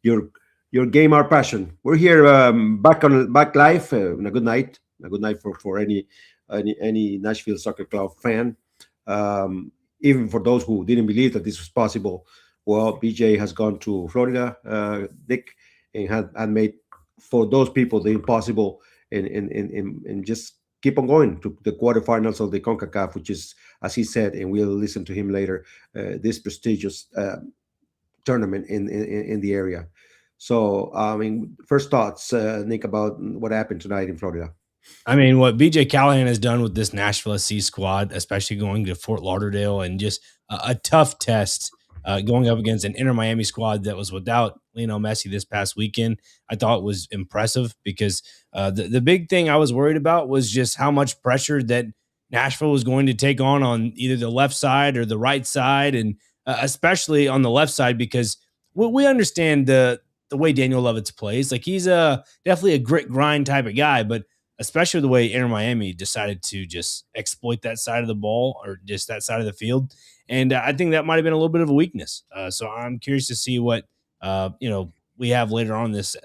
your your game, our passion. We're here back live. And a good night for any Nashville Soccer Club fan. Even for those who didn't believe that this was possible, well, BJ has gone to Florida, Nick, and had made for those people the impossible, and just keep on going to the quarterfinals of the CONCACAF, which is, as he said, and we'll listen to him later, this prestigious tournament in the area. So, I mean, first thoughts, Nick, about what happened tonight in Florida. I mean, what BJ Callahan has done with this Nashville SC squad, especially going to Fort Lauderdale and just a tough test going up against an Inter Miami squad that was without Lionel Messi this past weekend, I thought was impressive because the big thing I was worried about was just how much pressure that Nashville was going to take on either the left side or the right side, and especially on the left side because we understand the way Daniel Lovitz plays. Like he's definitely a grit grind type of guy, but especially the way Inter Miami decided to just exploit that side of the ball or just that side of the field. And I think that might have been a little bit of a weakness. So I'm curious to see what, we have later on this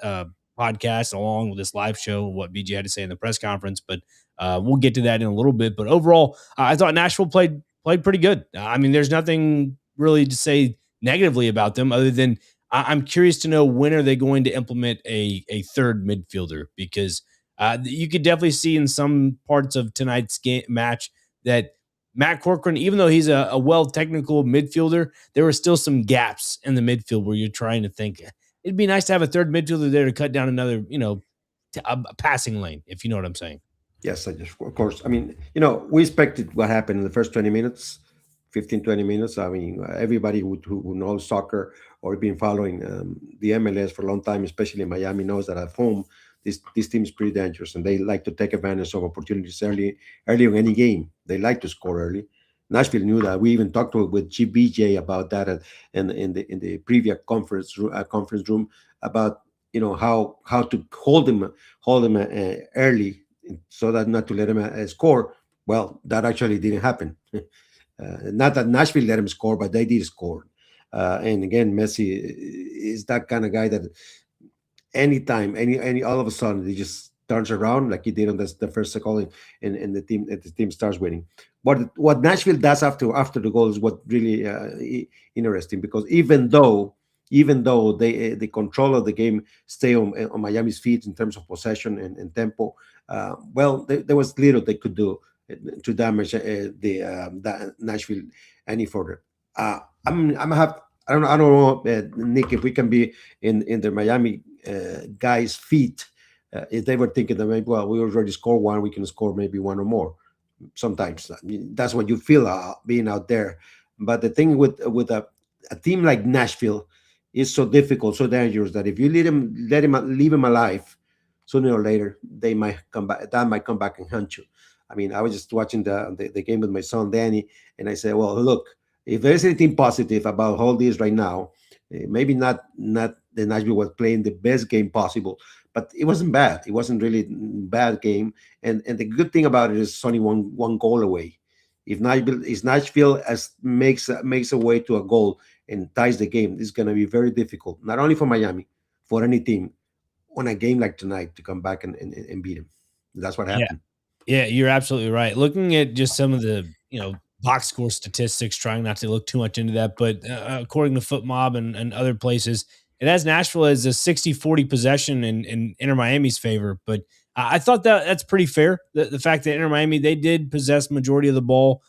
podcast along with this live show, what BG had to say in the press conference, but we'll get to that in a little bit. But overall, I thought Nashville played pretty good. I mean, there's nothing really to say negatively about them other than I'm curious to know when are they going to implement a third midfielder because you could definitely see in some parts of tonight's match that Matt Corcoran, even though he's a well technical midfielder, there were still some gaps in the midfield where you're trying to think it'd be nice to have a third midfielder there to cut down another, a passing lane, if you know what I'm saying. Yes, of course. I mean, we expected what happened in the first 20 minutes, 15, 20 minutes. I mean, everybody who knows soccer or been following the MLS for a long time, especially in Miami, knows that at home, this team is pretty dangerous and they like to take advantage of opportunities early in any game. They like to score early. Nashville knew that. We even talked with GBJ about that in the previous conference room about how to hold them early so that not to let him score. Well, that actually didn't happen. Not that Nashville let him score, but they did score. And again, Messi is that kind of guy that anytime, any all of a sudden he just turns around like he did on the first goal, and the team starts winning. What Nashville does after the goal is what really interesting because even though the control of the game stay on Miami's feet in terms of possession and tempo, well, there was little they could do to damage the Nashville any further. I'm have I don't know, Nick, if we can be in the Miami guys' feet. If they were thinking that maybe, well, we already scored one, we can score maybe one or more. Sometimes I mean, that's what you feel being out there. But the thing with a team like Nashville is so difficult, so dangerous that if you leave him alive, sooner or later they might come back. That might come back and hunt you. I mean, I was just watching the game with my son Danny, and I said, well, look, if there's anything positive about all this right now, maybe not the Nashville was playing the best game possible, but it wasn't bad. It wasn't really bad game, and the good thing about it is it's only one goal away. If Nashville as makes a way to a goal and ties the game, it's going to be very difficult, not only for Miami, for any team on a game like tonight to come back and beat him. That's what Yeah. happened. Yeah, you're absolutely right. Looking at just some of the, box score statistics, trying not to look too much into that, but according to Foot Mob and other places, it has Nashville as a 60-40 possession in Inter Miami's favor. But I thought that's pretty fair. The fact that Inter Miami, they did possess majority of the ball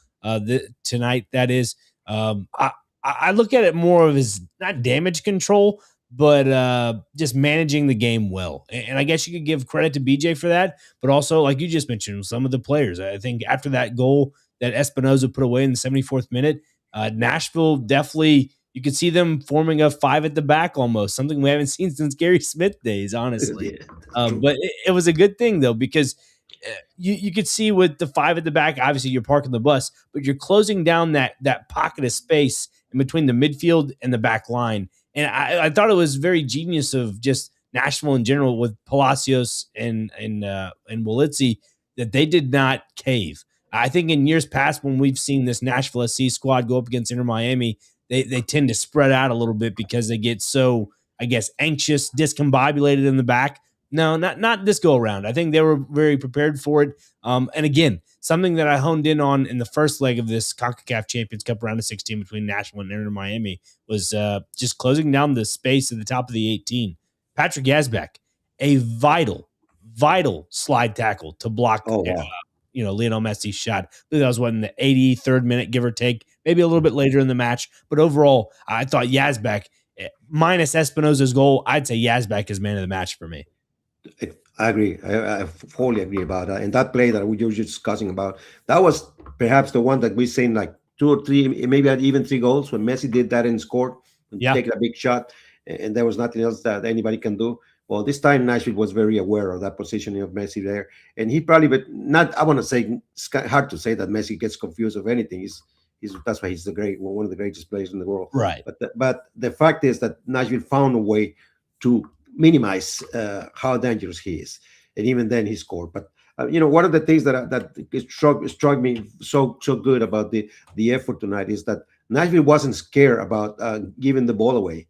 tonight, that is. I look at it more of as not damage control, but just managing the game well. And I guess you could give credit to BJ for that, but also, like you just mentioned, some of the players. I think after that goal that Espinoza put away in the 74th minute, Nashville definitely, you could see them forming a five at the back almost, something we haven't seen since Gary Smith days, honestly. Yeah, that's true. But it was a good thing, though, because you could see with the five at the back, obviously you're parking the bus, but you're closing down that pocket of space in between the midfield and the back line. And I thought it was very genius of just Nashville in general with Palacios and Wolitzy that they did not cave. I think in years past when we've seen this Nashville SC squad go up against Inter Miami, they tend to spread out a little bit because they get so, I guess, anxious, discombobulated in the back. No, not this go around. I think they were very prepared for it. And again, something that I honed in on in the first leg of this CONCACAF Champions Cup round of 16 between Nashville and Inter Miami was just closing down the space at the top of the 18. Patrick Yazbek, a vital slide tackle to block Oh wow. Lionel Messi's shot. I believe that was what, in the 83rd minute, give or take, maybe a little bit later in the match. But overall, I thought Yazbek, minus Espinoza's goal, I'd say Yazbek is man of the match for me. I agree. I fully agree about that. And that play that we were just discussing about, that was perhaps the one that we seen like two or three, maybe even three goals when Messi did that and scored and Yeah, take a big shot, and there was nothing else that anybody can do. Well, this time Nashville was very aware of that positioning of Messi there, and he probably, but not. I want to say it's hard to say that Messi gets confused of anything. He's that's why he's one of the greatest players in the world. right. But the fact is that Nashville found a way to minimize how dangerous he is, and even then he scored. But one of the things that struck me so good about the effort tonight is that Nashville wasn't scared about giving the ball away.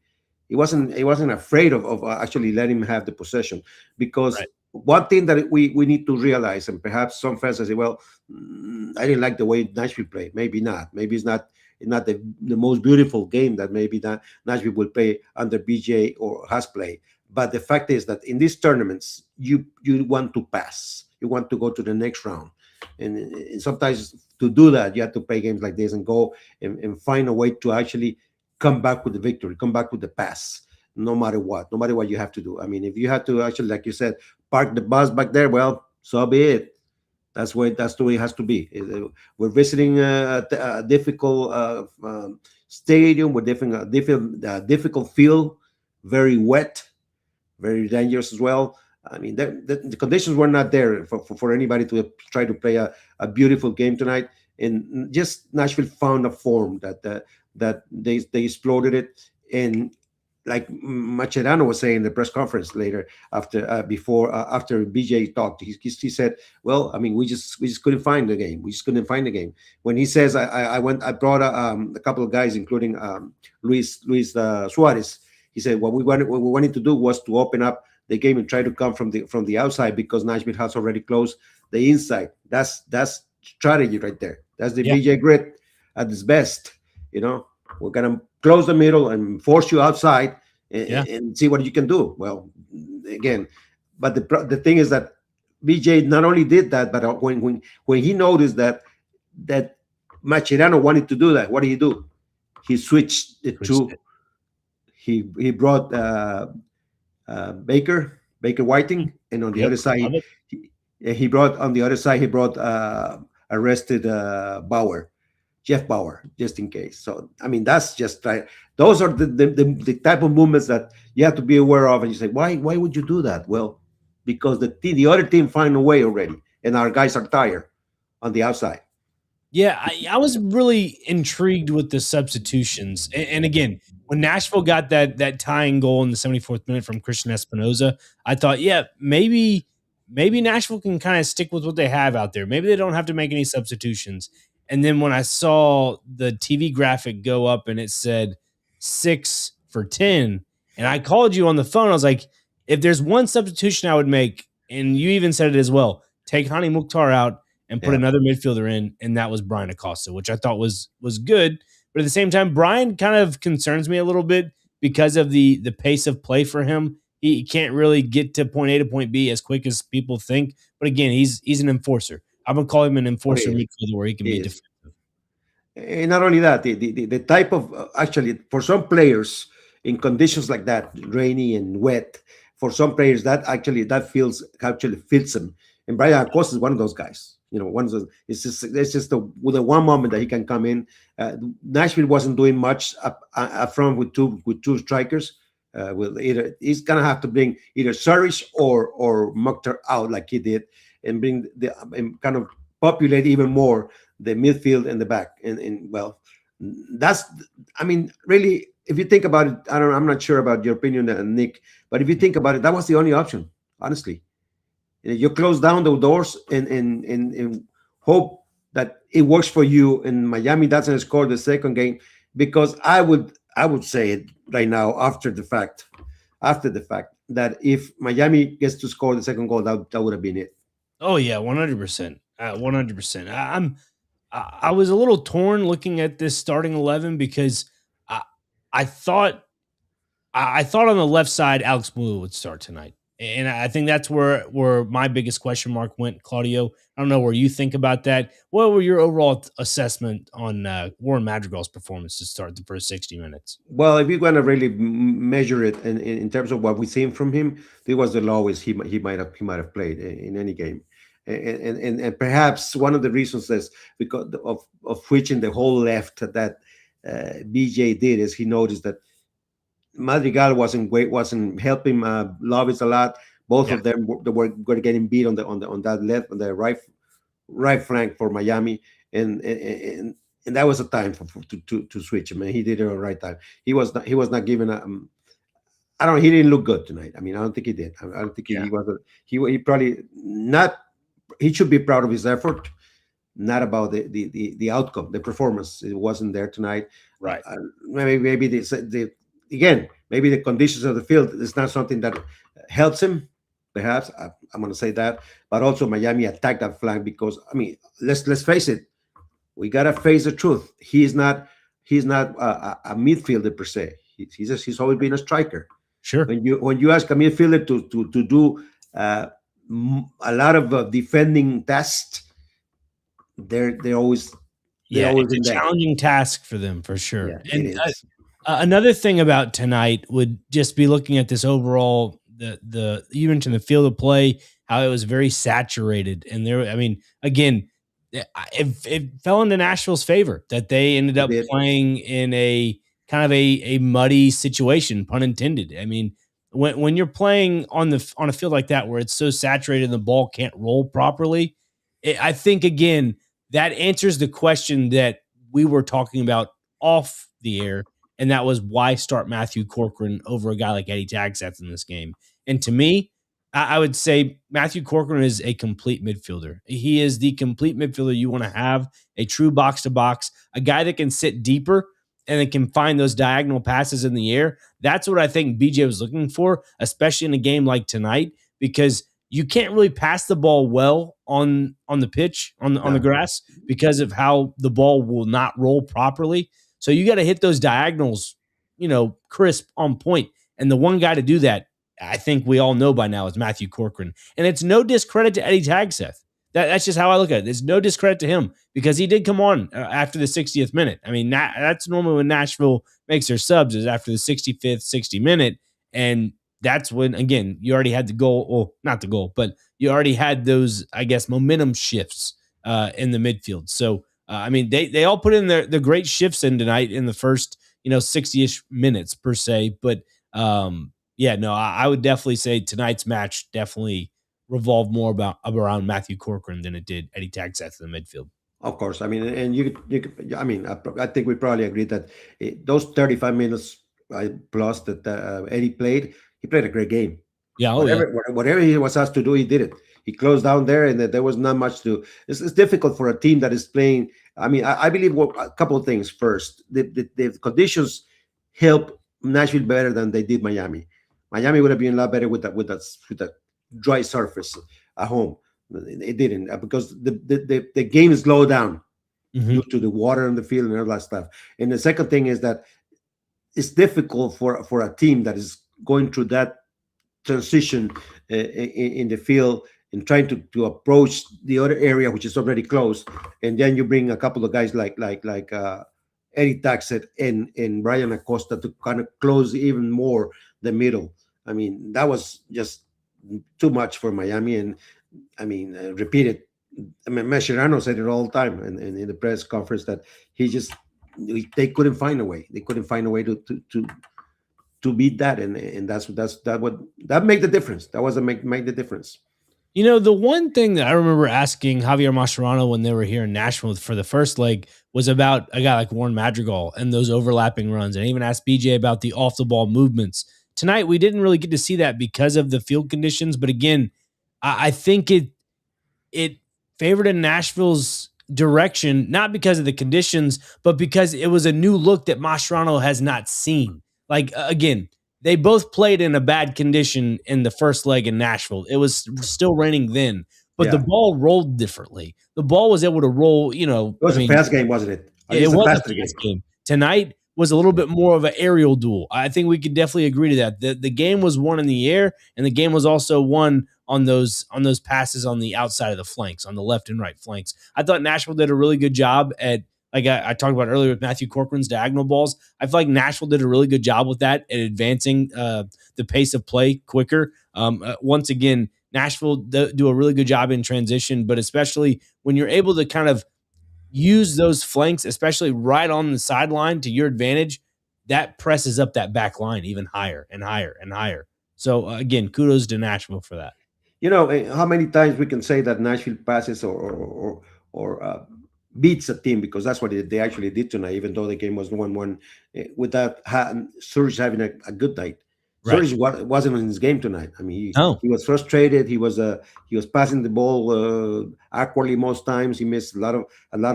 He wasn't afraid of actually letting him have the possession, because Right. one thing that we need to realize, and perhaps some fans say, well, I didn't like the way Nashville played. Maybe not. Maybe it's not the most beautiful game that maybe that Nashville will play under BJ or has played. But the fact is that in these tournaments, you want to pass. You want to go to the next round. And sometimes to do that, you have to play games like this and go and find a way to actually come back with the victory, come back with the pass, no matter what you have to do. I mean, if you have to actually, like you said, park the bus back there, well, so be it. That's the way it has to be. We're visiting a difficult stadium with difficult field, very wet, very dangerous as well. I mean, the conditions were not there for anybody to try to play a beautiful game tonight. And just Nashville found a form that they exploded it. And like Macherano was saying in the press conference later after BJ talked, he said, "Well, I mean, we just couldn't find the game. We just couldn't find the game." When he says, I brought a couple of guys, including Luis Suarez." He said, what we wanted to do was to open up the game and try to come from the outside, because Nashville has already closed the inside. That's strategy right there. That's the Yeah, BJ grit at its best. We're gonna close the middle and force you outside, and, yeah. and see what you can do. Well, again, but the thing is that BJ not only did that, but when he noticed that Machirano wanted to do that, what did he do? He switched the Switched two. He brought Baker Whiting, and on the Yep, other side love it. he brought arrested Jeff Bauer, just in case. So I mean, that's just right. Those are the type of movements that you have to be aware of. And you say, why would you do that? Well, because the other team find a way already, and our guys are tired on the outside. Yeah, I was really intrigued with the substitutions. And again, when Nashville got that tying goal in the 74th minute from Christian Espinoza, I thought, yeah, maybe Nashville can kind of stick with what they have out there. Maybe they don't have to make any substitutions. And then when I saw the TV graphic go up and it said 6 for 10, and I called you on the phone, I was like, if there's one substitution I would make, and you even said it as well, take Hani Mukhtar out and put Yeah. another midfielder in, and that was Brian Acosta, which I thought was good. But at the same time, Brian kind of concerns me a little bit because of the pace of play for him. He can't really get to point A to point B as quick as people think. But again, he's an enforcer. I'm gonna call him an What enforcer he is. midfielder where he can He be is. defensive. And not only that, the type of actually, for some players in conditions like that, rainy and wet, for some players that feels actually fits them. And Brian Acosta is one of those guys. One of those. It's just the one moment that he can come in. Nashville wasn't doing much up front with two strikers. With either he's gonna have to bring either Saric or Mukhtar out like he did, and bring and kind of populate even more the midfield and the back. And well, that's, I mean, really, if you think about it, I'm not sure about your opinion, Nick, but if you think about it, that was the only option, honestly. You close down the doors and hope that it works for you, and Miami doesn't score the second game, because I would say it right now after the fact. after the fact that if Miami gets to score the second goal, that would have been it. Oh yeah, 100%. 100%. I was a little torn looking at this starting 11 because I I thought I thought on the left side Alex Blue would start tonight. And I think that's where my biggest question mark went, Claudio. I don't know where you think about that. What were your overall assessment on Warren Madrigal's performance to start the first 60 minutes? Well, if you're going to really measure it in terms of what we've seen from him, this was the lowest he might have played in any game, and perhaps one of the reasons is because of switching the whole left that BJ did is he noticed that Madrigal wasn't helping Lovis a lot. Both Yeah, of them were getting beat on that left on the right flank for Miami, and that was a time to switch him. And he did it at the right time. He was not given a. I don't. He didn't look good tonight. I mean, I don't think he did. I don't think yeah, he was. He probably not. He should be proud of his effort, not about the outcome, the performance. It wasn't there tonight. right. Maybe the again maybe the conditions of the field is not something that helps him. Perhaps I'm going to say that, but also Miami attacked that flank because I mean let's face it, we gotta face the truth. He's not a midfielder per se. He's always been a striker. Sure. When you ask a midfielder to do uh, a lot of defending tasks, they're always they're Yeah, always it's in a there. challenging task for them for sure. Yeah, it And is. another thing about tonight would just be looking at this overall the you mentioned the field of play, how it was very saturated, and there. I mean, again, it fell into Nashville's favor that they ended It up did. playing in a kind of a muddy situation, pun intended. I mean, when you're playing on a field like that where it's so saturated and the ball can't roll properly, I think again that answers the question that we were talking about off the air, and that was why start Matthew Corcoran over a guy like Eddie Tagseth in this game. And to me, I would say Matthew Corcoran is a complete midfielder. He is the complete midfielder you want to have, a true box to box, a guy that can sit deeper and that can find those diagonal passes in the air. That's what I think BJ was looking for, especially in a game like tonight, because you can't really pass the ball well on the pitch on the No, grass because of how the ball will not roll properly. So you got to hit those diagonals, crisp on point. And the one guy to do that, I think we all know by now, is Matthew Corcoran. And it's no discredit to Eddie Tagseth. That's just how I look at it. It's no discredit to him because he did come on after the 60th minute. I mean, that's normally when Nashville makes their subs is after the 65th, 60 minute. And that's when, again, you already had the goal. Well, not the goal, but you already had those, I guess, momentum shifts in the midfield. So, I mean, they all put in the great shifts in tonight in the first, 60-ish minutes per se. But yeah, no, I would definitely say tonight's match definitely revolved more about around Matthew Corcoran than it did Eddie Tagseth in the midfield. of course. I mean, and I mean, I think we probably agree that those 35 minutes plus that Eddie played, he played a great game. Yeah, oh yeah. Whatever he was asked to do, he did it. He closed down there, and there was not much to. It's difficult for a team that is playing. I mean, I believe a couple of things. First, the conditions help Nashville better than they did Miami. Miami would have been a lot better with that dry surface at home. It didn't because the game slowed down due Hmm. to the water on the field and all that stuff. And the second thing is that it's difficult for a team that is going through that transition in the field and trying to approach the other area which is already closed, and then you bring a couple of guys like Eddie Taxett and Brian Acosta to kind of close even more the middle. I mean, that was just too much for Miami, and I mean, repeated. I mean, Mascherano said it all the time in the press conference that he just they couldn't find a way. They couldn't find a way to beat that, and that made the difference. That was a make the difference. The one thing that I remember asking Javier Mascherano when they were here in Nashville for the first leg was about a guy like Warren Madrigal and those overlapping runs. And I even asked BJ about the off the ball movements. Tonight, we didn't really get to see that because of the field conditions. But again, I think it favored in Nashville's direction, not because of the conditions, but because it was a new look that Mascherano has not seen. Like again, they both played in a bad condition in the first leg in Nashville. It was still raining then, but the Yeah, ball rolled differently. The ball was able to roll, it was I a mean, fast game, wasn't it? At it least a was a faster game. fast game. Tonight was a little bit more of an aerial duel. I think we could definitely agree to that. The game was won in the air, and the game was also won on those passes on the outside of the flanks, on the left and right flanks. I thought Nashville did a really good job at, like I talked about earlier with Matthew Corcoran's diagonal balls. I feel like Nashville did a really good job with that at advancing the pace of play quicker. Once again, Nashville do a really good job in transition, but especially when you're able to kind of use those flanks, especially right on the sideline to your advantage, that presses up that back line even higher and higher and higher. So again, kudos to Nashville for that. How many times we can say that Nashville passes or beats a team, because that's what they actually did tonight, even though the game was 1-1, without Surge having a good night. Right. Surge wasn't in his game tonight. I mean, No. he was frustrated. He was passing the ball awkwardly most times. He missed a lot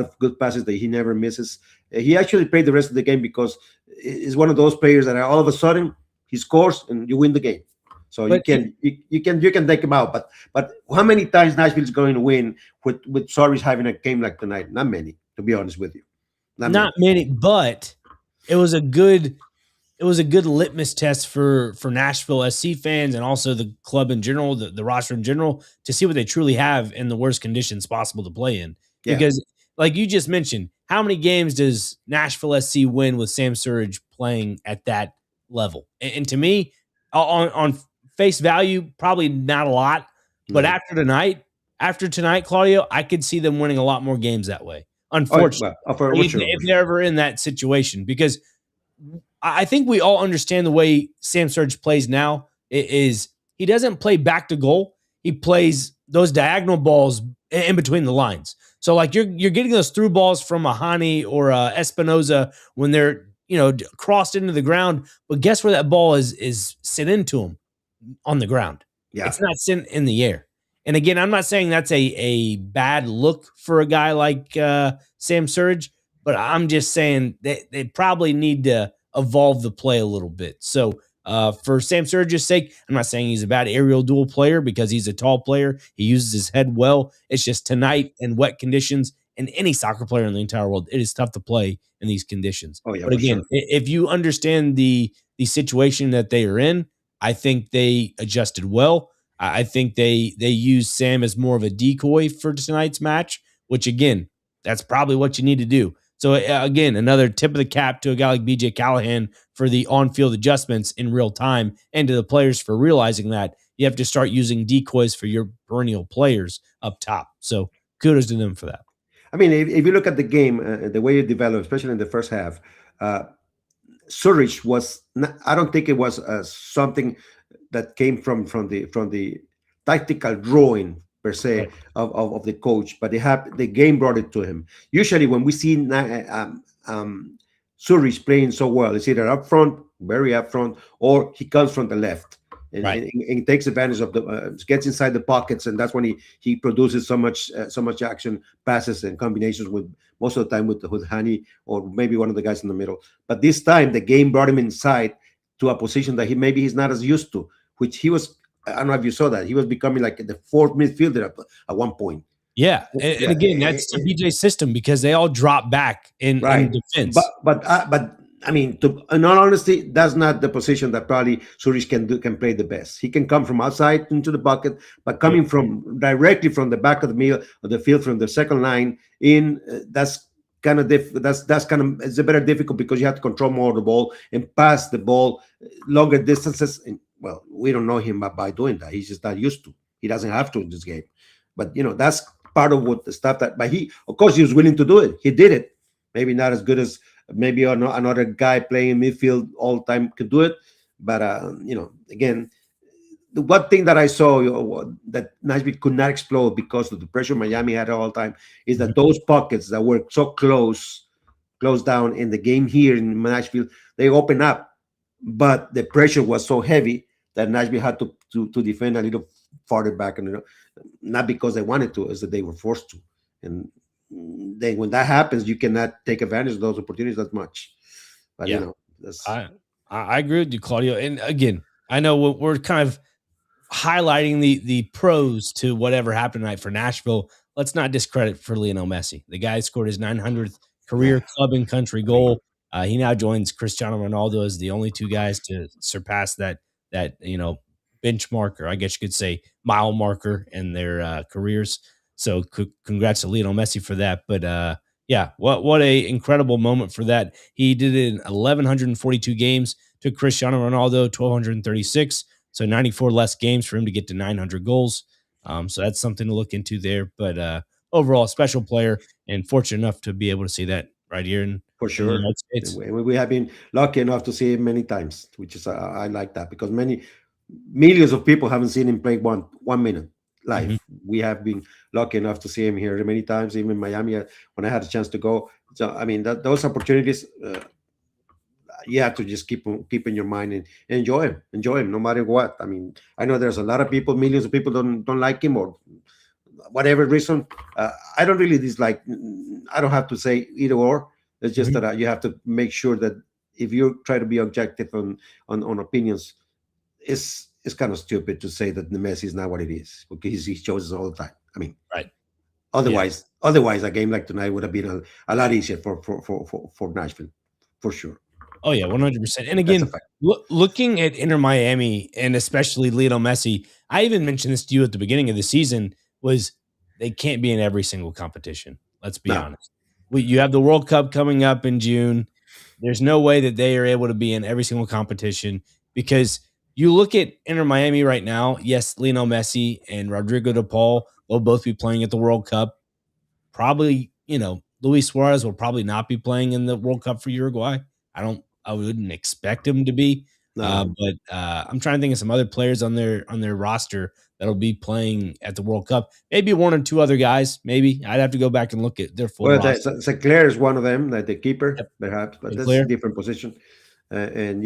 of good passes that he never misses. He actually played the rest of the game because he's one of those players that all of a sudden he scores and you win the game. So you But can you can take him out, but how many times Nashville is going to win with Sorry's having a game like tonight? Not many, to be honest with you. Not many. not many, but it was a good litmus test for Nashville SC fans and also the club in general, the roster in general, to see what they truly have in the worst conditions possible to play in. Yeah, Because, like you just mentioned, how many games does Nashville SC win with Sam Surridge playing at that level? And to me, on face value, probably not a lot. But no. after tonight, Claudio, I could see them winning a lot more games that way. Oh, Unfortunately, well, for if, sure, for if sure. they're ever in that situation, because I think we all understand the way Sam Surge plays now is he doesn't play back to goal. He plays those diagonal balls in between the lines. So like you're getting those through balls from a Hani or a Espinoza when they're crossed into the ground. But guess where that ball is sent into him? On the ground. Yeah. It's not sent in the air. And again, I'm not saying that's a bad look for a guy like Sam Surge, but I'm just saying they probably need to evolve the play a little bit. So for Sam Surge's sake, I'm not saying he's a bad aerial duel player because he's a tall player. He uses his head well. It's just tonight in wet conditions, and any soccer player in the entire world, it is tough to play in these conditions. Oh, yeah, But for again, sure. if you understand the situation that they are in, I think they adjusted well. I think they used Sam as more of a decoy for tonight's match, which again, that's probably what you need to do. So again, another tip of the cap to a guy like BJ Callahan for the on-field adjustments in real time, and to the players for realizing that you have to start using decoys for your perennial players up top. So kudos to them for that. I mean, if you look at the game, the way it developed, especially in the first half, uh, Zurich was. I don't think it was something that came from the tactical drawing per se Right. of the coach, but the game brought it to him. Usually, when we see Zurich playing so well, it's either up front, very up front, or he comes from the left. Right. And takes advantage of gets inside the pockets, and that's when he produces so much action passes and combinations with most of the time with Hani or maybe one of the guys in the middle. But this time the game brought him inside to a position that he's not as used to, which he was. I don't know if you saw that he was becoming like the fourth midfielder at one point. Yeah. And Yeah, again, that's the BJ system because they all drop back in right. defense. But I mean, in all honesty, that's not the position that probably Zurich can play the best. He can come from outside into the bucket, but coming from directly from the back of the field from the second line in, that's kind of that's kind of it's a better difficult because you have to control more of the ball and pass the ball longer distances. And, well, we don't know him by doing that. He's just not used to. He doesn't have to in this game. But that's part of what the stuff that. But of course, he was willing to do it. He did it. Maybe not as good as maybe another guy playing in midfield all the time could do it. But again, the one thing that I saw that Nashville could not explode because of the pressure Miami had all the time is that those pockets that were so close down in the game here in Nashville, they open up. But the pressure was so heavy that Nashville had to defend a little farther back, and not because they wanted to, is that they were forced to. And then when that happens, you cannot take advantage of those opportunities as much. But Yeah. that's I I agree with you, Claudio. And again, I know we're kind of highlighting the pros to whatever happened tonight for Nashville. Let's not discredit for Lionel Messi. The guy scored his 900th Yeah, career club and country I mean, goal. He now joins Cristiano Ronaldo as the only two guys to surpass that benchmark, or I guess you could say mile marker in their careers. So congrats to Lionel Messi for that. But yeah, what a incredible moment for that. He did it in 1,142 games. Took Cristiano Ronaldo 1,236. So 94 less games for him to get to 900 goals. So that's something to look into there. But overall, special player and fortunate enough to be able to see that right here for in the sure. United States. We have been lucky enough to see him many times, which is I like that because many millions of people haven't seen him play 1 minute Mhm. live. We have been lucky enough to see him here many times, even in Miami when I had a chance to go. So I mean, those opportunities, you have to just keep in your mind and enjoy him, no matter what. I mean, I know there's a lot of people, millions of people don't like him or whatever reason. I don't really dislike. I don't have to say either or. It's just Mhm. that you have to make sure that if you try to be objective on opinions, it's kind of stupid to say that the Messi is not what it is because he shows us all the time. I mean, Right. Yeah. otherwise, a game like tonight would have been a lot easier for Nashville, for sure. Oh yeah, 100%. And That's a again, fact. looking at Inter Miami and especially Lionel Messi, I even mentioned this to you at the beginning of the season was they can't be in every single competition. Let's be No, honest. You have the World Cup coming up in June. There's no way that they are able to be in every single competition because you look at Inter Miami right now. Yes, Lionel Messi and Rodrigo De Paul will both be playing at the World Cup. Probably, Luis Suarez will probably not be playing in the World Cup for Uruguay. I wouldn't expect him to be. no. But I'm trying to think of some other players on their roster that'll be playing at the World Cup. Maybe one or two other guys. Maybe I'd have to go back and look at their full Well, roster. Sinclair is one of them, like the keeper, Yep, perhaps, but that's a Sinclair. different position. And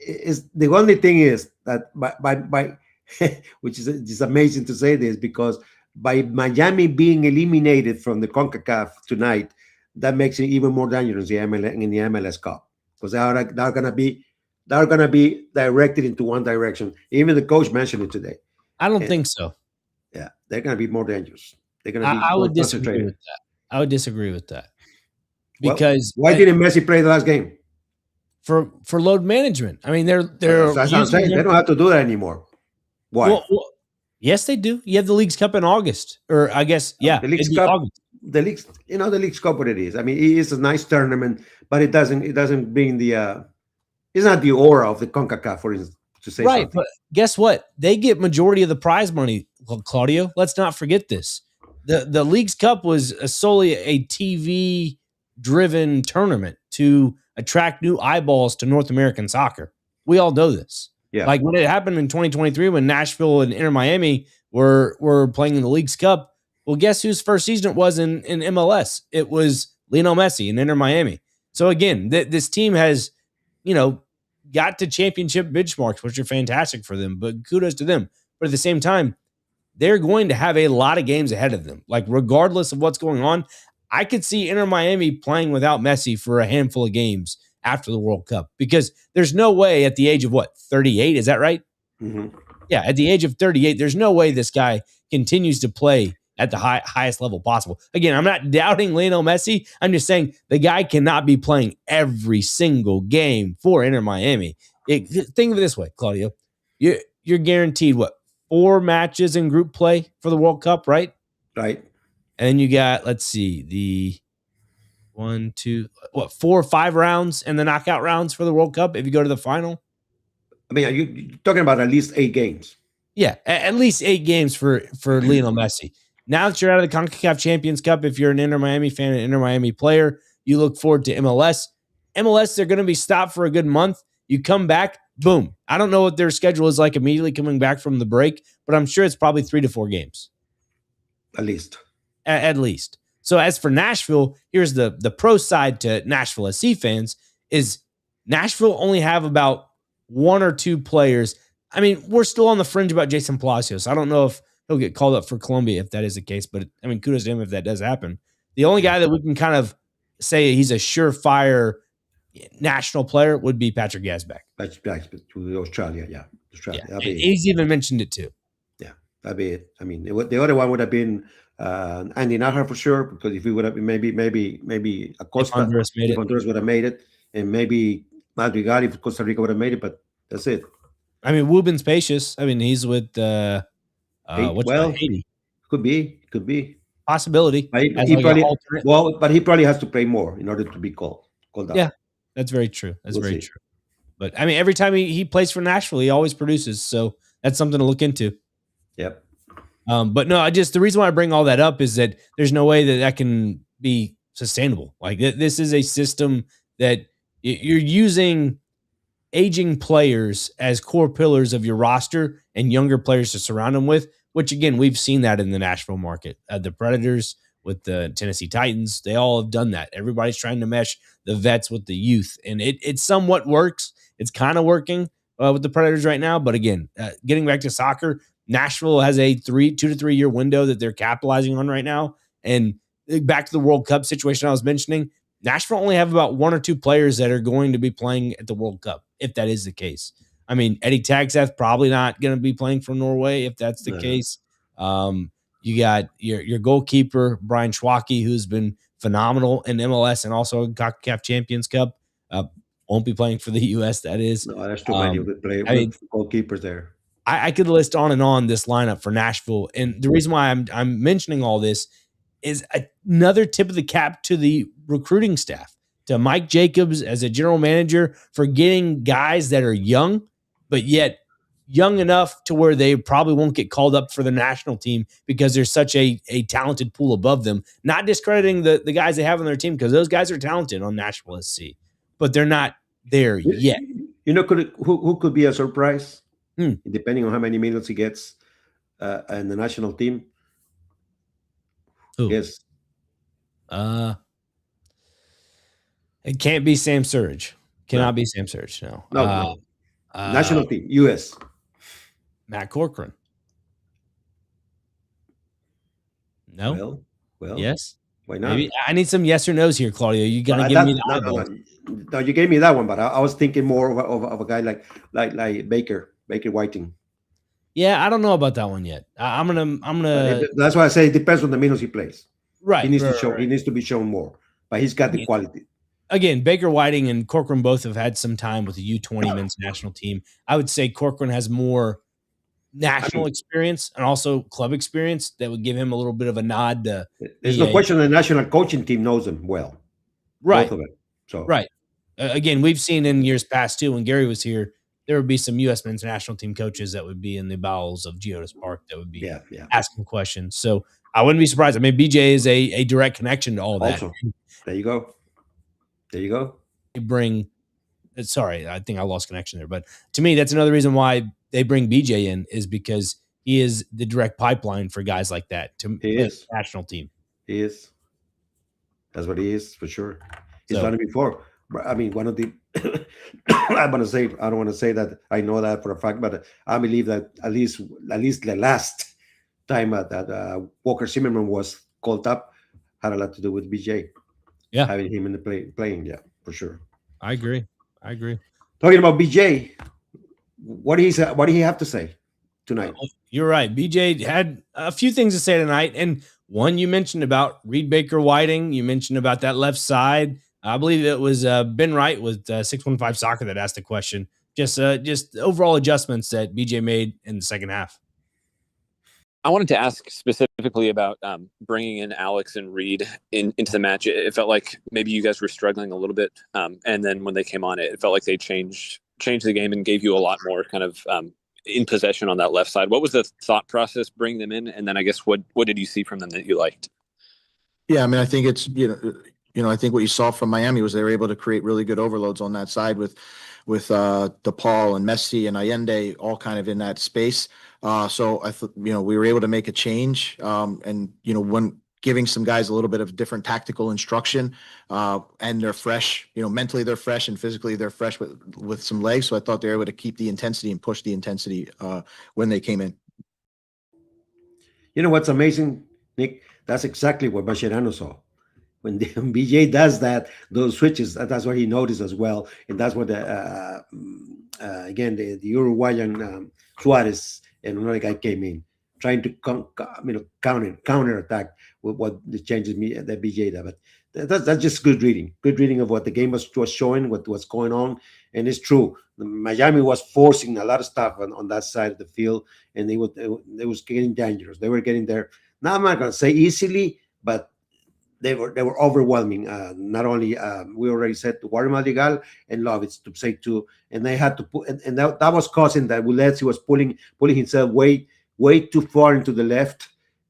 is the only thing is that by which is it's amazing to say this because by Miami being eliminated from the CONCACAF tonight, that makes it even more dangerous in the MLS Cup because they're gonna be directed into one direction. Even the coach mentioned it today. I don't And think so. yeah, they're gonna be more dangerous. They're gonna be I more would disagree concentrated. with that. I would disagree with that Well, because why didn't Messi play the last game? for load management. I mean, they're That's what I'm using saying. They him. don't have to do that anymore. Why? Well, yes, they do. You have the League's Cup in August, or I guess, yeah, The League's it'd be Cup, August. the League's Cup, what it is. I mean, it is a nice tournament, but it doesn't bring the. It's not the aura of the Concacaf, for instance, to say Right, something. but guess what? They get majority of the prize money, Claudio. Let's not forget this. The League's Cup was solely a TV driven tournament to attract new eyeballs to North American soccer. We all know this. Yeah, Like when it happened in 2023 when Nashville and Inter Miami were playing in the League's Cup. Well, guess whose first season it was in MLS? It was Lionel Messi and Inter Miami. So again, this team has, you know, got to championship benchmarks, which are fantastic for them. But kudos to them. But at the same time, they're going to have a lot of games ahead of them. Like, regardless of what's going on, I could see Inter Miami playing without Messi for a handful of games after the World Cup because there's no way at the age of what, 38? Is that right? hmm Yeah, at the age of 38, there's no way this guy continues to play at the highest level possible. Again, I'm not doubting Lionel Messi. I'm just saying the guy cannot be playing every single game for Inter Miami. Think of it this way, Claudio. You're guaranteed what, 4 matches in group play for the World Cup, right? right. And you got, let's see, the one, two, what, 4 or 5 rounds and the knockout rounds for the World Cup if you go to the final. I mean, are you talking about at least 8 games? Yeah, at least 8 games for Lionel Messi. Now that you're out of the CONCACAF Champions Cup, if you're an Inter Miami fan, an Inter Miami player, you look forward to MLS. MLS, they're going to be stopped for a good month. You come back, boom. I don't know what their schedule is like immediately coming back from the break, but I'm sure it's probably 3 to 4 games At least. at least. So as for Nashville, here's the pro side to Nashville SC fans is Nashville only have about 1 or 2 players. I mean, we're still on the fringe about Jason Palacios. I don't know if he'll get called up for Colombia if that is the case, but I mean, kudos to him if that does happen. The only Yeah. guy that we can kind of say he's a surefire national player would be Patrick Yazbek. Back to Australia, yeah. Australia. Yeah, he's even mentioned it too. Yeah, that'd be it. I mean, the other one would have been Andy Najar for sure, because if we would have been maybe Acosta, if Honduras would have made it, and maybe Madrigal if Costa Rica would have made it, but that's it. I mean, Wubin Spacious. I mean, he's with Haiti. Could be possibility. But he probably has to play more in order to be called up. Yeah, that's very true. That's very true. But I mean, every time he plays for Nashville, he always produces. So that's something to look into. Yep. But no, the reason why I bring all that up is that there's no way that can be sustainable. Like this is a system that you're using aging players as core pillars of your roster and younger players to surround them with, which again, we've seen that in the Nashville market. The Predators with the Tennessee Titans, they all have done that. Everybody's trying to mesh the vets with the youth, and it somewhat works. It's kind of working with the Predators right now. But again, getting back to soccer, Nashville has a 2 to 3 year window that they're capitalizing on right now. And back to the World Cup situation I was mentioning, Nashville only have about 1 or 2 players that are going to be playing at the World Cup, if that is the case. I mean, Eddie Tagsath probably not going to be playing for Norway if that's the case. You got your goalkeeper, Brian Schwacke, who's been phenomenal in MLS and also CONCACAF Champions Cup. Won't be playing for the U.S., that is. No, there's too many goalkeepers there. I could list on and on this lineup for Nashville. And the reason why I'm mentioning all this is another tip of the cap to the recruiting staff, to Mike Jacobs as a general manager for getting guys that are young, but yet young enough to where they probably won't get called up for the national team because there's such a talented pool above them. Not discrediting the guys they have on their team, because those guys are talented on Nashville SC, but they're not there yet. You know, who could be a surprise? Depending on how many minutes he gets in the national team. Who? Yes. It can't be Sam Surridge. Cannot be Sam Surridge. No. National team, U.S. Matt Corcoran. No. Well. Yes. Why not? Maybe I need some yes or no's here, Claudio. You gotta give me the eyeballs. No, you gave me that one, but I was thinking more of a guy like Baker Whiting. Yeah, I don't know about that one yet. I'm gonna. That's why I say it depends on the minutes he plays. Right. He needs to be shown more, but he's got the quality. Again, Baker Whiting and Corcoran both have had some time with the U20 men's national team. I would say Corcoran has more national experience and also club experience that would give him a little bit of a nod to. There's no question the national coaching team knows him well. Right. Both of them. So right. Again, we've seen in years past too, when Gary was here, there would be some U.S. men's national team coaches that would be in the bowels of Geodis Park that would be asking questions. So I wouldn't be surprised. I mean, BJ is a direct connection to all that. Also, there you go. They bring. Sorry, I think I lost connection there. But to me, that's another reason why they bring BJ in, is because he is the direct pipeline for guys like that to play the national team. He is. That's what he is for sure. He's done it before. I mean, one of the I don't want to say that I know that for a fact, but I believe that at least the last time that Walker Zimmerman was called up had a lot to do with BJ. Yeah, having him in the playing. Yeah, for sure. I agree. Talking about BJ, what did he have to say tonight? You're right. BJ had a few things to say tonight, and one you mentioned about Reed Baker Whiting. You mentioned about that left side. I believe it was Ben Wright with 615 Soccer that asked the question. Just overall adjustments that BJ made in the second half. I wanted to ask specifically about bringing in Alex and Reed into the match. It felt like maybe you guys were struggling a little bit, and then when they came on, it felt like they changed the game and gave you a lot more kind of in possession on that left side. What was the thought process bringing them in, and then I guess what did you see from them that you liked? Yeah, I mean, I think it's I think what you saw from Miami was they were able to create really good overloads on that side with DePaul and Messi and Allende all kind of in that space. So I thought, we were able to make a change, and when giving some guys a little bit of different tactical instruction, and they're fresh, mentally they're fresh and physically they're fresh with some legs. So I thought they were able to keep the intensity and push the intensity when they came in. You know what's amazing, Nick? That's exactly what Mascherano saw. when when BJ does that, those switches, that's what he noticed as well, and that's what again the Uruguayan Suarez and another guy came in trying to counter attack with what the changes that BJ did. But that's just good reading of what the game was showing, what was going on, and it's true. Miami was forcing a lot of stuff on that side of the field, and they was getting dangerous. They were getting there. Now I'm not going to say easily, but they were overwhelming. Not only we already said to Warren Madrigal and Lovitz to say two, and they had to put, and that was causing that Wuletzi was pulling himself way too far into the left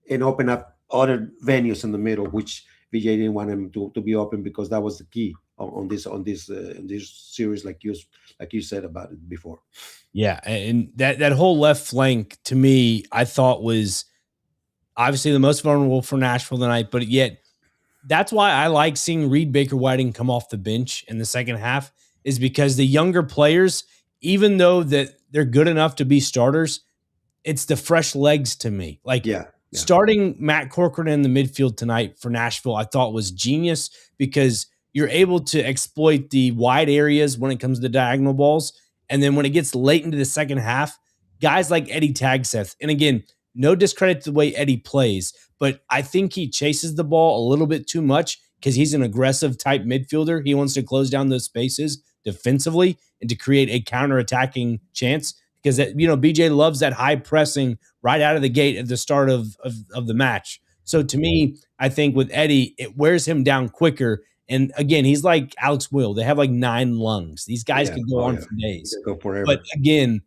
and open up other venues in the middle, which VJ didn't want him to be open, because that was the key on this series, like you said about it before. Yeah, and that whole left flank to me, I thought was obviously the most vulnerable for Nashville tonight, but yet that's why I like seeing Reed Baker Whiting come off the bench in the second half, is because the younger players, even though that they're good enough to be starters, it's the fresh legs to me. Like starting Matt Corcoran in the midfield tonight for Nashville, I thought was genius, because you're able to exploit the wide areas when it comes to diagonal balls. And then when it gets late into the second half, guys like Eddie Tagseth, and again, no discredit to the way Eddie plays, but I think he chases the ball a little bit too much because he's an aggressive type midfielder. He wants to close down those spaces defensively and to create a counterattacking chance, because BJ loves that high pressing right out of the gate at the start of the match. So to me, I think with Eddie, it wears him down quicker. And again, he's like Alex Will. They have like 9 lungs. These guys could go on for days. Go forever. But again,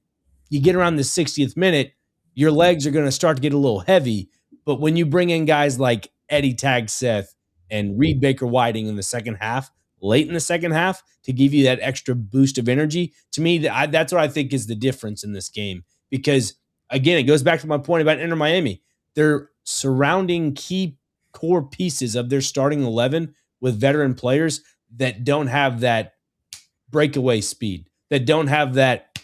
you get around the 60th minute, your legs are going to start to get a little heavy. But when you bring in guys like Eddie Tagseth and Reed Baker Whiting in the second half, late in the second half, to give you that extra boost of energy, to me, that's what I think is the difference in this game. Because, again, it goes back to my point about Inter Miami. They're surrounding key core pieces of their starting 11 with veteran players that don't have that breakaway speed, that don't have that,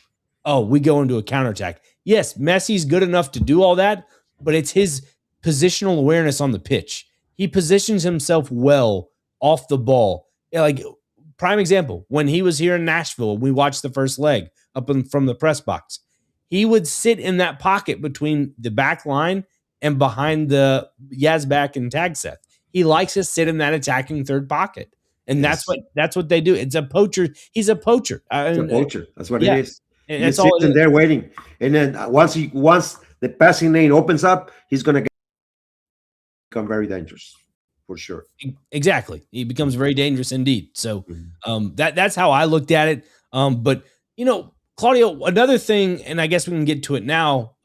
we go into a counterattack. Yes, Messi's good enough to do all that, but it's his positional awareness on the pitch. He positions himself well off the ball. Like, prime example, when he was here in Nashville, we watched the first leg up from the press box. He would sit in that pocket between the back line and behind the Yazbek and Tagseth. He likes to sit in that attacking third pocket. And that's what they do. It's a poacher. He's a poacher. He's a poacher. That's what it is. And he sits in there waiting. And then once the passing lane opens up, he's going to become very dangerous, for sure. Exactly. He becomes very dangerous indeed. So that's how I looked at it. But, Claudio, another thing, and I guess we can get to it now,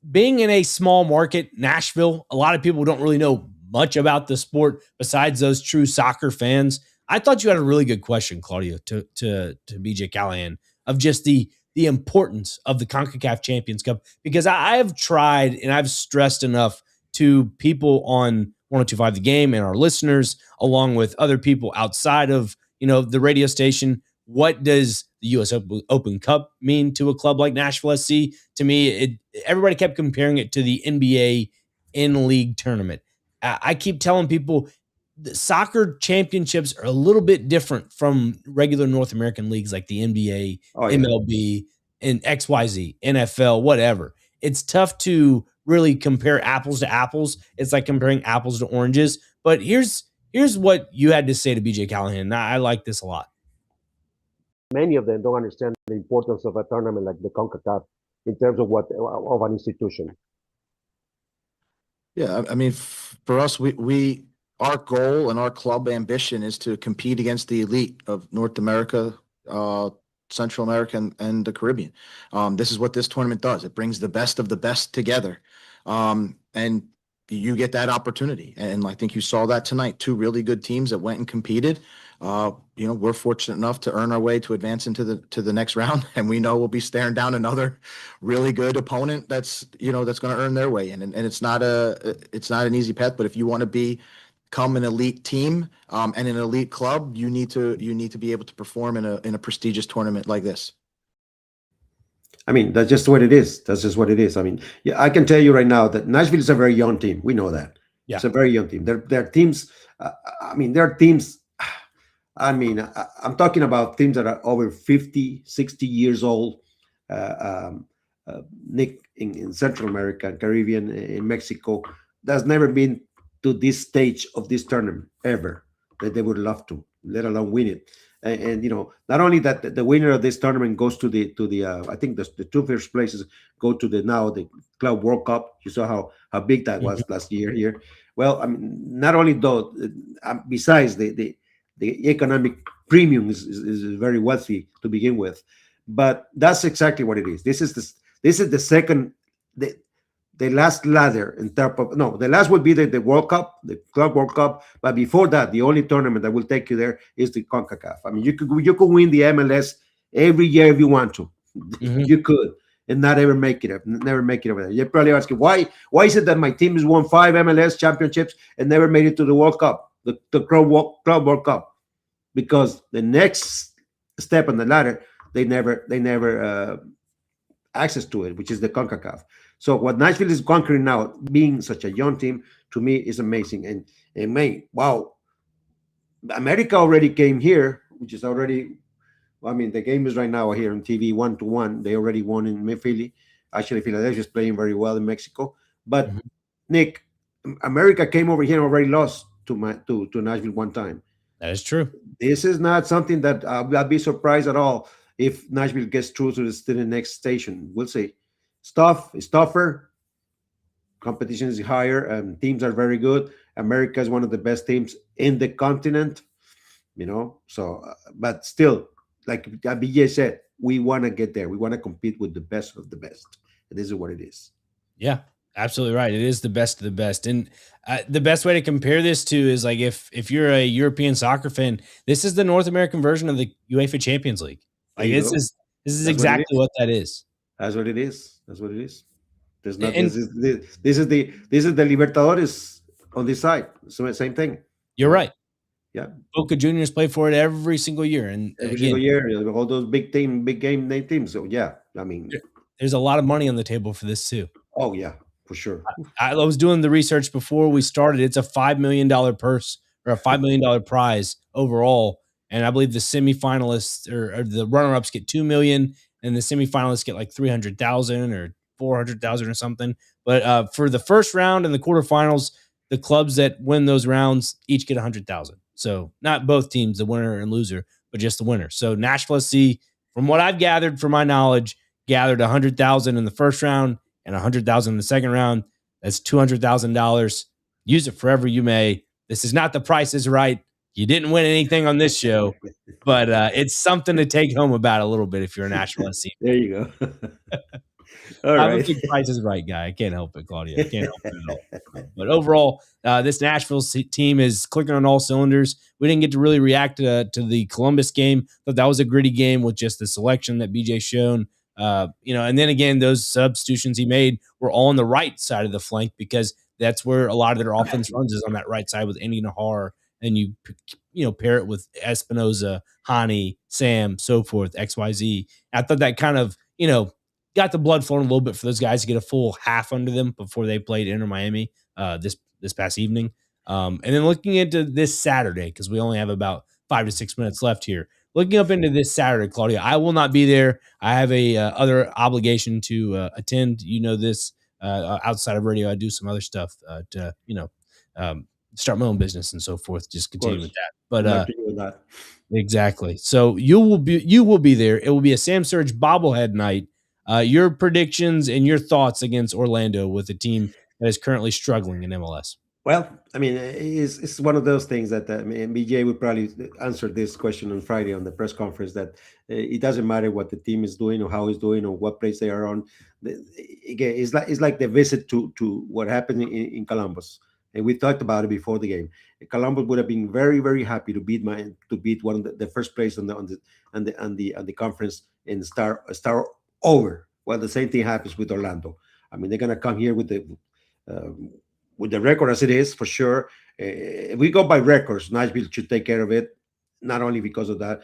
being in a small market, Nashville, a lot of people don't really know much about the sport besides those true soccer fans. I thought you had a really good question, Claudio, to BJ Callahan, of just the importance of the CONCACAF Champions Cup, because I have tried and I've stressed enough to people on 102.5 The Game and our listeners, along with other people outside of the radio station. What does the U.S. Open Cup mean to a club like Nashville SC? To me, everybody kept comparing it to the NBA in-league tournament. I keep telling people the soccer championships are a little bit different from regular North American leagues like the NBA, MLB, and XYZ, NFL, whatever. It's tough to really compare apples to apples. It's like comparing apples to oranges. But here's what you had to say to BJ Callahan. I like this a lot. Many of them don't understand the importance of a tournament like the CONCACAF in terms of of an institution. Yeah, I mean, for us, our goal and our club ambition is to compete against the elite of North America, Central America, and the Caribbean. This is what this tournament does. It brings the best of the best together, and you get that opportunity. And I think you saw that tonight. 2 really good teams that went and competed. We're fortunate enough to earn our way to advance into the next round, and we know we'll be staring down another really good opponent that's going to earn their way in. And it's not an easy path, but if you want to become an elite team and an elite club, you need to be able to perform in a prestigious tournament like this. I mean, that's just what it is. That's just what it is. I mean, I can tell you right now that Nashville is a very young team. We know that. Yeah. It's a very young team. Their teams. Their teams. I'm talking about teams that are over 50, 60 years old. Uh, um, Nick in Central America, Caribbean, in Mexico, that's never been to this stage of this tournament ever. That they would love to, let alone win it. And not only that, the winner of this tournament goes to the I think the two first places go to the Club World Cup. You saw how big that was Mhm. last year here. Well, not only though, besides the economic premium is very wealthy to begin with, but that's exactly what it is. This is the second, the the last ladder in terms of, no, the last would be the World Cup, the Club World Cup. But before that, the only tournament that will take you there is the CONCACAF. You could win the MLS every year if you want to. Mhm. You could, and not ever make it up, never make it over there. You're probably asking why is it that my team has won 5 MLS championships and never made it to the World Cup, the Club World Cup? Because the next step on the ladder, they never access to it, which is the CONCACAF. So what Nashville is conquering now, being such a young team, to me is amazing. And man, wow, America already came here, which is already. The game is right now here on TV 1-1. They already won in Philly. Actually, Philadelphia is playing very well in Mexico. But Mhm. Nick, America came over here and already lost to Nashville one time. That is true. This is not something that I'll be surprised at all if Nashville gets through to the next station. We'll see. Stuff is tougher. Competition is higher, and teams are very good. America is one of the best teams in the continent. So, but still, like BJ said, we want to get there. We want to compete with the best of the best. And this is what it is. Yeah, absolutely right. It is the best of the best, and the best way to compare this to is like if you're a European soccer fan, this is the North American version of the UEFA Champions League. There Like you go. this is That's what it exactly is. what that is. That's what it is. That's what it is. There's not. And This is the Libertadores on this side. So same thing. you're right. Yeah. Boca Juniors play for it every single year, and Every again, single year, all those big game name teams. So yeah, there's a lot of money on the table for this too. oh yeah, for sure. I was doing the research before we started. It's a $5 million purse or a $5 million prize overall, and I believe the semifinalists or the runner-ups get 2 million, and the semifinalists get like 300,000 or 400,000 or something. But for the first round and the quarterfinals, the clubs that win those rounds each get 100,000. So not both teams, the winner and loser, but just the winner. So Nashville SC, from what I've gathered, from my knowledge, gathered 100,000 in the first round and 100,000 in the second round. That's $200,000. Use it forever you may. This is not the Price is Right. You didn't win anything on this show, but it's something to take home about a little bit if you're a Nashville SC. There you go. All I'm a right. big Price is Right guy. I can't help it, Claudio. I can't help it at all. But overall, this Nashville team is clicking on all cylinders. We didn't get to really react to the Columbus game, but that was a gritty game with just the selection that BJ shown. And then again, those substitutions he made were all on the right side of the flank because that's where a lot of their offense runs is on that right side with Andy Nahar, and you pair it with Espinoza, Hani, Sam, so forth, XYZ. I thought that kind of got the blood flowing a little bit for those guys to get a full half under them before they played Inter Miami this past evening. And then looking into this Saturday, because we only have about 5 to 6 minutes left here. Looking up into this Saturday, Claudia, I will not be there. I have a other obligation to attend. This outside of radio, I do some other stuff to start my own business and so forth. Just continue with that. But Not to do with that. exactly. So you will be there. It will be a Sam Surge bobblehead night. Your predictions and your thoughts against Orlando with a team that is currently struggling in MLS. Well, it's one of those things that BJ would probably answer this question on Friday on the press conference that it doesn't matter what the team is doing or how it's doing or what place they are on. Again, it's like the visit to what happened in Columbus, and we talked about it before the game. Columbus would have been very very happy to beat one of the first place on the conference and start over. Well, the same thing happens with Orlando. They're gonna come here with the record as it is, for sure. If we go by records, Nashville should take care of it, not only because of that,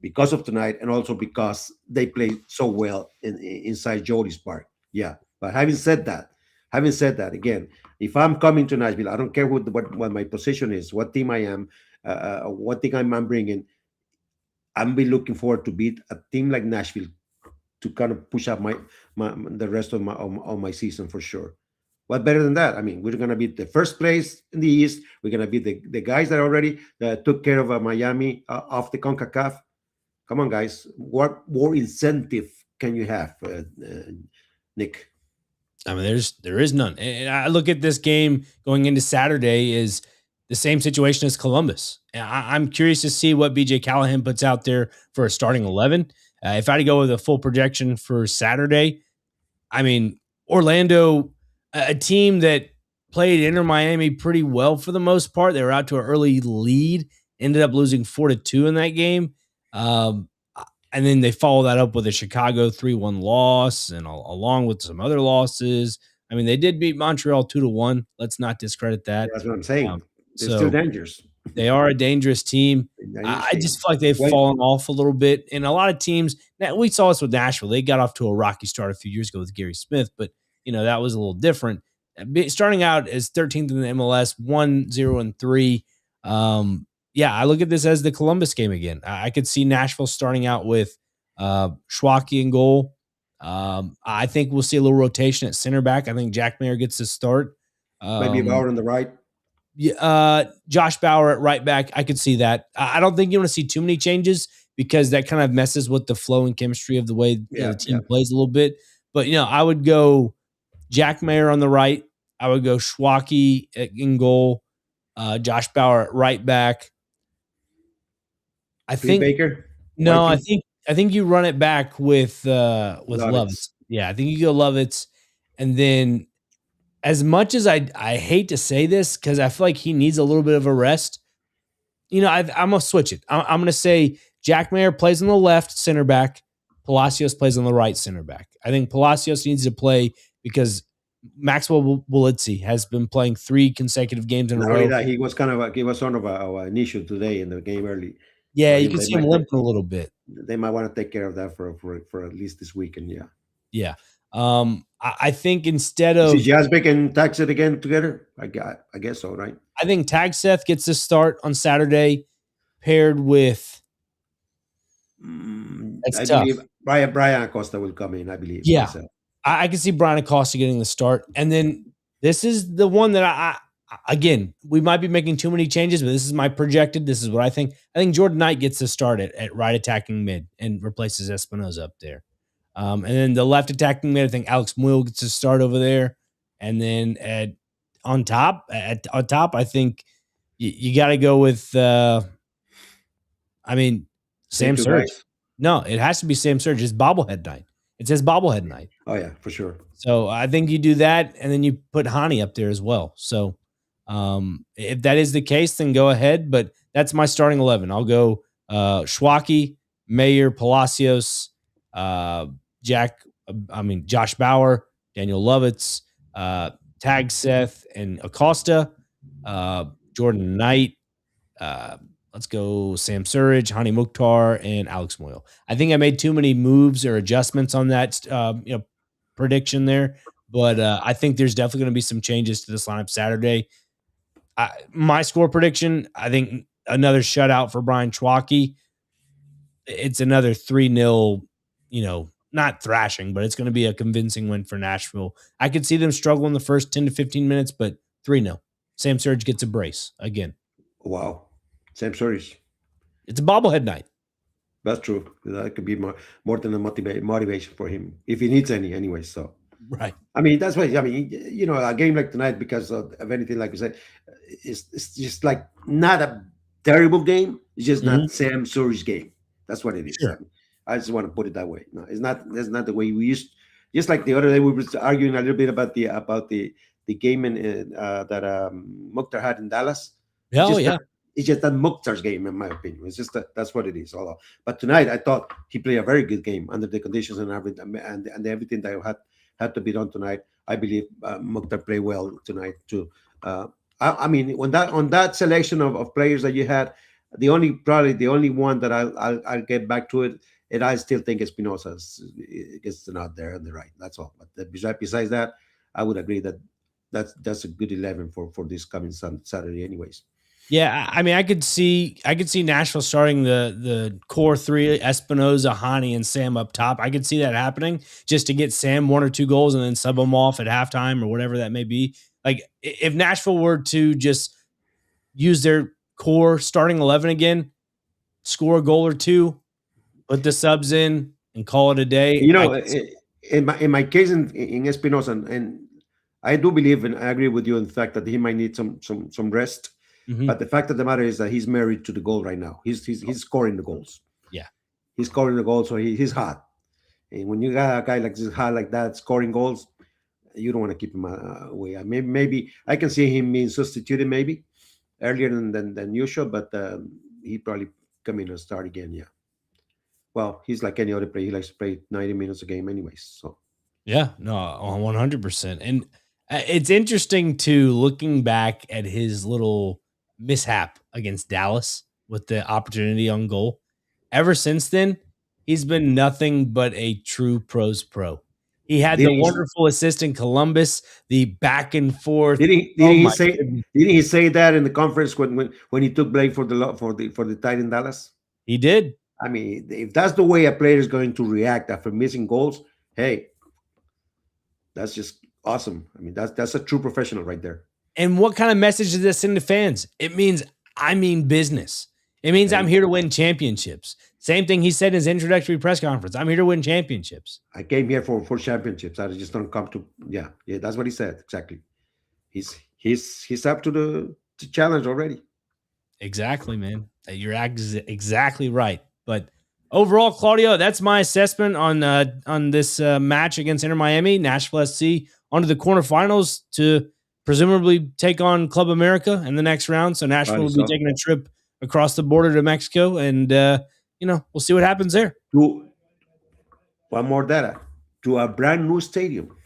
because of tonight, and also because they played so well inside Jody's Park. Yeah, but having said that, Having said that, again, if I'm coming to Nashville, I don't care what my position is, what team I am, what thing I'm bringing. I'm be looking forward to beat a team like Nashville to kind of push up my the rest of my season for sure. What better than that? I mean, we're gonna be the first place in the East. We're gonna be the guys that already took care of Miami off the CONCACAF. Come on, guys. What more incentive can you have, Nick? I mean, there is none. And I look at this game going into Saturday is the same situation as Columbus. And I'm curious to see what BJ Callahan puts out there for a starting 11. If I had to go with a full projection for Saturday, I mean, Orlando, a team that played Inter Miami pretty well for the most part. They were out to an early lead, ended up losing 4-2 in that game. And then they follow that up with a Chicago 3-1 loss and along with some other losses. I mean, they did beat Montreal 2-1. Let's not discredit that. That's what I'm saying. They're So still dangerous. they are a dangerous team. Dangerous I team. just feel like they've fallen off a little bit. And a lot of teams, now we saw this with Nashville. They got off to a rocky start a few years ago with Gary Smith, but that was a little different. Starting out as 13th in the MLS, 1-0-3. Yeah, I look at this as the Columbus game again. I could see Nashville starting out with Schwacke in goal. I think we'll see a little rotation at center back. I think Jack Mayer gets to start. Maybe Bauer on the right. Josh Bauer at right back. I could see that. I don't think you want to see too many changes because that kind of messes with the flow and chemistry of the way the team plays a little bit. But, I would go Jack Mayer on the right. I would go Schwacke in goal. Josh Bauer at right back. I think Baker. No, I think you run it back with Lovitz. Yeah, I think you go Lovitz, and then as much as I hate to say this because I feel like he needs a little bit of a rest. I'm gonna switch it. I'm gonna say Jack Mayer plays on the left center back. Palacios plays on the right center back. I think Palacios needs to play because Maxwell Wolitzy has been playing 3 consecutive games in a row. That, he was sort of an issue today in the game early. Yeah, you can see him limping a little bit. They might want to take care of that for at least this weekend. Yeah. Yeah. I think instead of Jasbeck and Taxet again together, I guess so, right? I think Tagseth gets to start on Saturday, paired with. I believe Brian Acosta will come in. I believe. Yeah, I can see Brian Acosta getting the start, and then this is the one that I again we might be making too many changes, but this is my projected. This is what I think. I think Jordan Knight gets to start at right attacking mid and replaces Espinoza up there. And then the left attacking mid, I think Alex Muyl gets to start over there. And then on top, I think you got to go with, Sam Surge. No, it has to be Sam Surge. It's bobblehead night. It says bobblehead night. Oh, yeah, for sure. So I think you do that, and then you put Hani up there as well. So if that is the case, then go ahead. But that's my starting 11. I'll go Schwacke, Mayer, Palacios, Josh Bauer, Daniel Lovitz, Tagseth, and Acosta, Jordan Knight. Let's go Sam Surridge, Hani Mukhtar, and Alex Muyl. I think I made too many moves or adjustments on that prediction there, but I think there's definitely going to be some changes to this lineup Saturday. My score prediction, I think another shutout for Brian Schwacke. It's another 3-0, not thrashing, but it's going to be a convincing win for Nashville. I could see them struggle in the first 10 to 15 minutes, but 3-0. Sam Surridge gets a brace again. Wow. Sam Surridge. It's a bobblehead night. That's true. That could be more than a motivation for him, if he needs any anyway. So, right. That's why, a game like tonight, because of anything, like you said, it's just like not a terrible game. It's just not Sam Surridge game. That's what it is. Sure. I just want to put it that way. No, it's not. That's not the way we used. Just like the other day, we were arguing a little bit about the game that Mukhtar had in Dallas. It's just that Mukhtar's game, in my opinion. It's just that's what it is. But tonight, I thought he played a very good game under the conditions and everything, and everything that had to be done tonight. I believe Mukhtar played well tonight too. On that selection of players that you had, the only one that I'll get back to it, and I still think Espinosa is not there on the right. That's all. But besides that, I would agree that that's a good 11 for this coming Saturday, anyways. Yeah, I mean, I could see Nashville starting the core three: Espinoza, Hani, and Sam up top. I could see that happening just to get Sam 1 or 2 goals and then sub them off at halftime or whatever that may be. Like if Nashville were to just use their core starting 11 again, score a goal or two, put the subs in, and call it a day. You know, in my case in Espinosa, and I do believe and I agree with you in the fact that he might need some rest. Mhm. But the fact of the matter is that he's married to the goal right now. He's scoring the goals. Yeah. He's scoring the goals, so he's hot. And when you got a guy like this hot like that scoring goals, you don't want to keep him away. Maybe I can see him being substituted maybe earlier than usual, but he probably come in and start again. Yeah. Well, he's like any other player. He likes to play 90 minutes a game, anyways. So Yeah, no, 100%. And it's interesting to looking back at his little mishap against Dallas with the opportunity on goal. Ever since then, he's been nothing but a true pros pro. He had Did the he- wonderful assist in Columbus, the back and forth. didn't Oh he my say goodness. didn't he say that in the conference when he took blame for the tie in Dallas? He did. I mean, if that's the way a player is going to react after missing goals, hey, that's just awesome. I mean, that's a true professional right there. And what kind of message does that send to fans? It means I mean business. It means I'm here to win championships. Same thing he said in his introductory press conference. I'm here to win championships. I came here for championships. I just don't come to yeah. That's what he said exactly. He's up to the challenge already. Exactly, man. You're exactly right. But overall, Claudio, that's my assessment on this match against Inter Miami. Nashville SC onto the quarterfinals to presumably take on Club America in the next round. So Nashville will be taking a trip across the border to Mexico, and we'll see what happens there. One more data to a brand new stadium.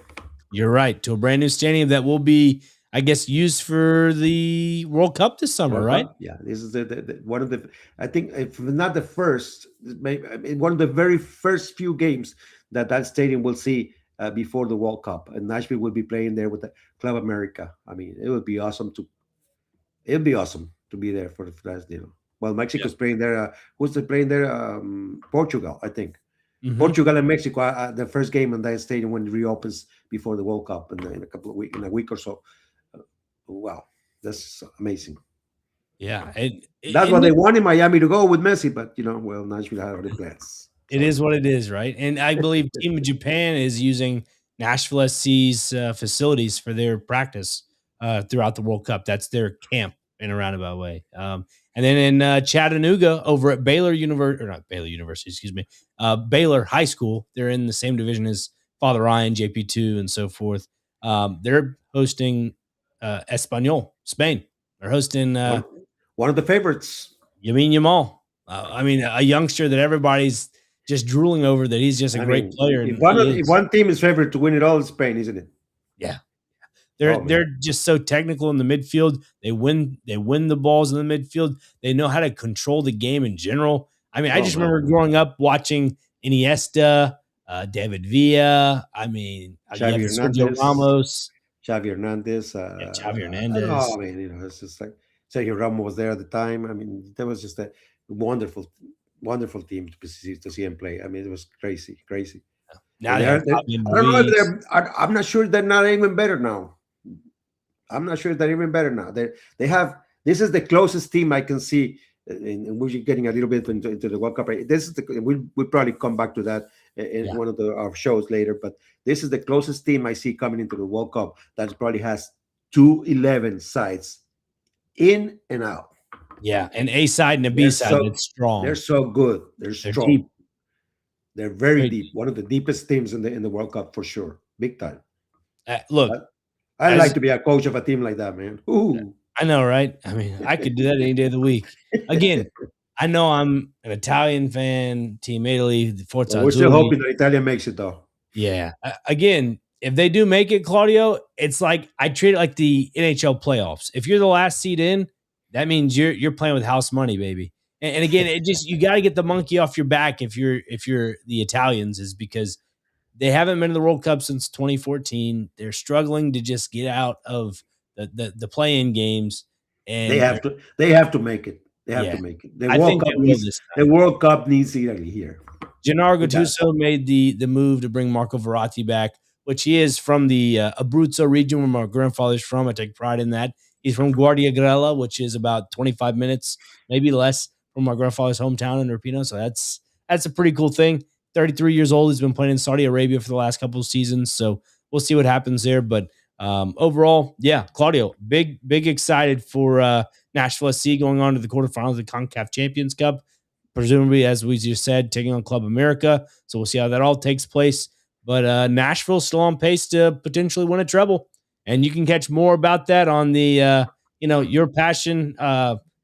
You're right, to a brand new stadium that will be, I guess, used for the World Cup this summer, right? Yeah, this is the one of the. I think if not the first, maybe one of the very first few games that stadium will see before the World Cup, and Nashville will be playing there with the Club America. I mean, it would be awesome to. It'd be awesome to be there for that. Well, Mexico's playing there. Who's playing there? Portugal, I think. Mm-hmm. Portugal and Mexico, the first game in that stadium when it reopens before the World Cup, and in a week or so. Wow, that's amazing. Yeah, that's what they want in Miami to go with Messi, but Nashville had other plans. It is what it is, right? And I believe Team Japan is using Nashville SC's facilities for their practice throughout the World Cup. That's their camp in a roundabout way. And then in Chattanooga, over at Baylor High School, they're in the same division as Father Ryan, JP2, and so forth. They're hosting Espanyol, Spain. They're hosting one of the favorites, Yamin Yamal. I mean, a youngster that everybody's just drooling over, that he's just a great player. If one team is favored to win it all, it's Spain, isn't it? Yeah. They're just so technical in the midfield. They win the balls in the midfield. They know how to control the game in general. I mean, I just remember growing up watching Iniesta, David Villa. I mean, Sergio Ramos. Xavi Hernandez. Xavi Hernandez. Oh, man, it's just like Sergio Ramos was there at the time. I mean, that was just a wonderful team to see him play. I mean, it was crazy. Now I don't know if I'm not sure they're not even better now. They have. This is the closest team I can see, and we're getting a little bit into the World Cup. This is we'll probably come back to that in one of our shows later. But this is the closest team I see coming into the World Cup that probably has 2-11 sides in and out. Yeah, an A side and a B side. That's strong. They're so good. They're strong. Deep. They're very deep. One of the deepest teams in the World Cup for sure. Big time. Look, I'd like to be a coach of a team like that, man. Ooh. I know, right? I mean, I could do that any day of the week. Again, I know I'm an Italian fan, Team Italy, the Forza. We're still hoping that Italia makes it, though. Yeah. Again, if they do make it, Claudio, it's like I treat it like the NHL playoffs. If you're the last seed in, that means you're playing with house money, baby. And again, you got to get the monkey off your back if you're the Italians, is because They haven't been in the World Cup since 2014. They're struggling to just get out of the play-in games, and They have to. They have to make it. They have to yeah, make it. The I World think Cup they will needs. this The time. World Cup needs Italy here. Gennaro It does. Gattuso made the move to bring Marco Verratti back, which he is from the Abruzzo region where my grandfather's from. I take pride in that. He's from Guardiagrella, which is about 25 minutes, maybe less, from my grandfather's hometown in Irpino. So that's a pretty cool thing. 33 years old. He's been playing in Saudi Arabia for the last couple of seasons. So we'll see what happens there. But overall, yeah, Claudio, big excited for Nashville SC going on to the quarterfinals of the CONCACAF Champions Cup. Presumably, as we just said, taking on Club America. So we'll see how that all takes place. But Nashville's still on pace to potentially win a treble. And you can catch more about that on the, Your Passion.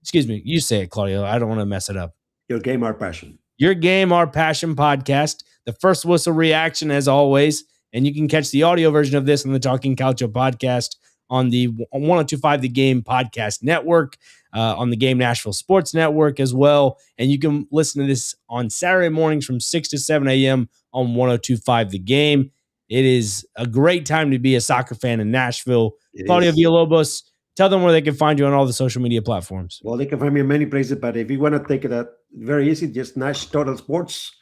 Excuse me, you say it, Claudio. I don't want to mess it up. Your game, our passion. Your Game, Our Passion podcast, the first whistle reaction as always. And you can catch the audio version of this on the Talking Calcio podcast on the 1025 The Game podcast network, on the Game Nashville Sports Network as well. And you can listen to this on Saturday mornings from 6 to 7 a.m. on 1025 The Game. It is a great time to be a soccer fan in Nashville. Claudio Villalobos, tell them where they can find you on all the social media platforms. Well, they can find me in many places, but if you want to take it very easy, just Nash Total Sports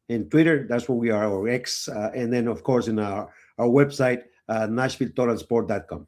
in Twitter. That's where we are, or X. And then, of course, in our website, NashvilleTotalSport.com.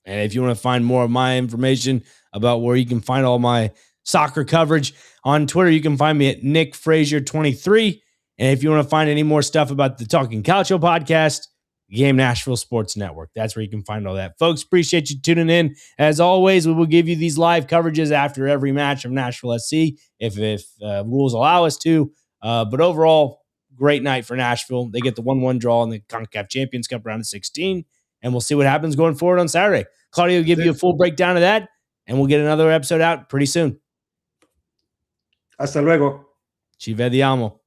And if you want to find more of my information about where you can find all my soccer coverage on Twitter, you can find me at Nick Frazier 23. And if you want to find any more stuff about the Talking Calcio podcast, Game Nashville Sports Network. That's where you can find all that. Folks, appreciate you tuning in. As always, we will give you these live coverages after every match of Nashville SC, if rules allow us to. But overall, great night for Nashville. They get the 1-1 draw in the CONCACAF Champions Cup round of 16. And we'll see what happens going forward on Saturday. Claudio will give you a full breakdown of that, and we'll get another episode out pretty soon. Hasta luego. Ci vediamo.